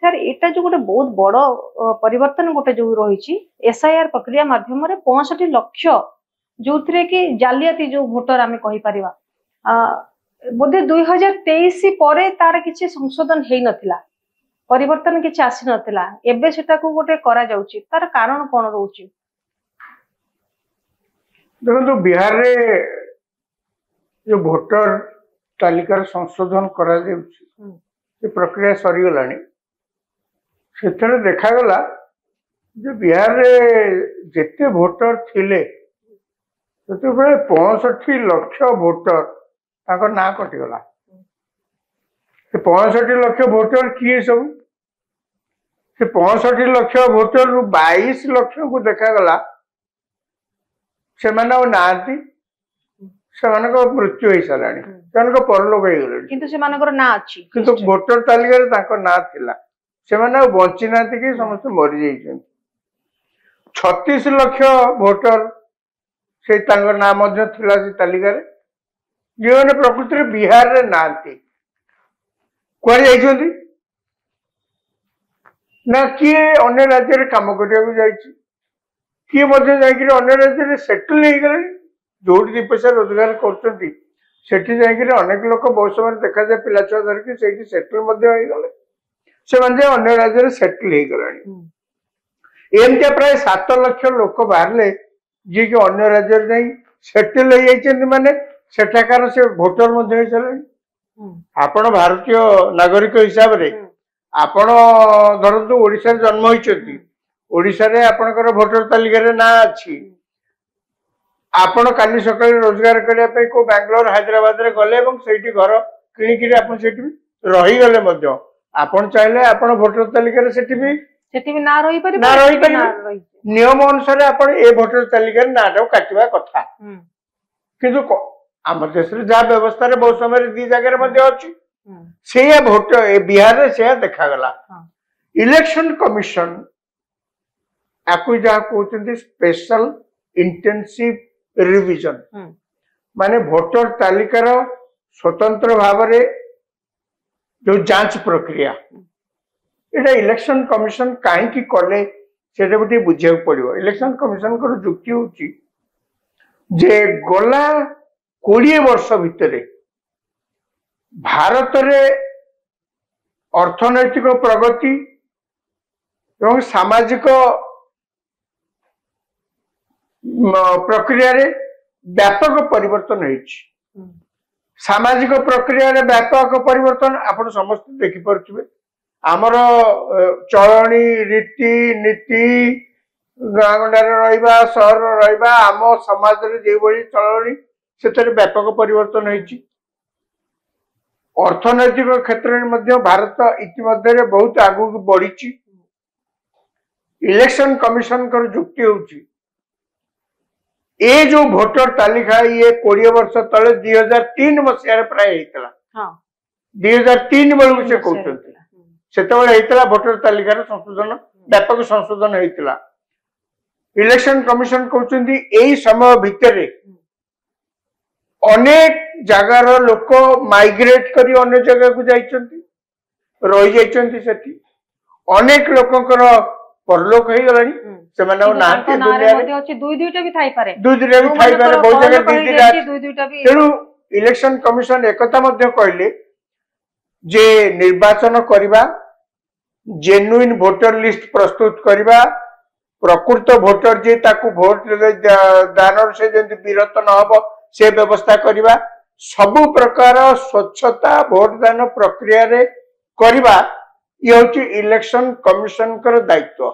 Sir एटा जो गोटे बहुत बड़ परिवर्तन गोटे जो रही एसआईआर प्रक्रिया माध्यम 65 लाख जो कि जालियाती जो भोटर आम कहीपर बोधे 2023 पर तार किसी संशोधन हो नथिला परिवर्तन किसी आसी नथिला एबे सेटा को गोटे करा जाउची तार कारण कौन रोची देखो बिहार रे जो भोटर तालिकार संशोधन करा जाउची प्रक्रिया सरीगलानी से देखागला जो बिहार रे जेते भोटर थिले से 65 लाख भोटर ताकर ना कटिगला 65 लाख भोटर किए सब से 65 लाख भोटर 22 लाख को देखागला से मृत्यु हो सारा से परलोक हो भोटर तालिका ना थिला से बंची ना कि समस्त मरी जाइछन 36 लाख भोटर से ना थिला से तालिका जो मैंने प्रकृति बिहार रे ना कह ना किए अन्य राज्य कम करने किए अन्य राज्य सेटल हो गले जो दी पैसा रोजगार कर अनेक लोक बहुत समय देखा जाए पिला छुआ धरिकी सेटल होगले से अन्य राज्य सेटल हो गला एमती प्राय 7 लाख लोक बाहर जी कि अन्य राज्य नहीं सेटल हो माने सेठाकार से भोटर आपण भारतीय नागरिक हिसाब रे आपण धरतु ओडिशा जन्म होइछथि ओडिशा रे आपनकर भोटर तालिका रे ना अछि आपण काली सकाळे रोजगार करिया पे को बेंगलोर हैदराबाद रे गले एवं सेठी घर किनि किरि आपण सेठी रही गले मध्य आपण चाहिले आपण भोटर तालिका रे सेठी भी ना रही पारि नियम अनुसार आपण ए भोटर तालिका रे नाटा काटिबा कथा किंतु आम देश जहाँ व्यवस्था रे बहुत समय दी जगह अच्छी से भोट बिहार रे से देखागला इलेक्शन कमिशन आपको जहाँ कहते स्पेशल इंटेंसिव रिविजन माने भोटर तालिकार स्वतंत्र भाव रे जो जांच प्रक्रिया एटा इलेक्शन कमिशन कहीं कले से बुझा पड़ो इलेक्शन कमिशन को जुक्ति होची जे गला 20 वर्ष भितर भारत रे अर्थनैतिक प्रगति एवं सामाजिक प्रक्रिया रे व्यापक परिवर्तन होइछि सामाजिक प्रक्रिया रे व्यापक परिवर्तन आपण समस्त देखि परथिबे हमर चलनी रीति नीति गांगंडारे रहिबा शहर रहिबा आम समाज रे जे बळी चलनी से व्यापक परिवर्तन होइछि अर्थनैतिक क्षेत्र में भारत इतिमध्य बहुत आगु बढ़ी इलेक्शन कमिशन कर जुक्ति होची ए जो भोटर तालिका ये 20 वर्ष तले 2003 मसीह प्राय होता 2003 बेलू से कहते से भोटर तालिकार संशोधन व्यापक संशोधन होता इलेक्शन कमिशन कहते यही समय भितर अनेक जगार लोक माइग्रेट करी अन्य जगह को रही जाती अनेक लोकंकर परलोक हो गलानी से माने दुनिया दुईटा भी थाई पारे बहुत जगह तेणु इलेक्शन कमिशन एकता मध्य कहले जे निर्वाचन करबा जेन्युइन वोटर लिस्ट प्रस्तुत करबा प्रकृत वोटर जे ताकू वोट दान से जंती विरत न हबो से व्यवस्था करबा सबु प्रकार स्वच्छता वोट दान प्रक्रिया रे करबा ये होची इलेक्शन कमिशन कर दायित्व।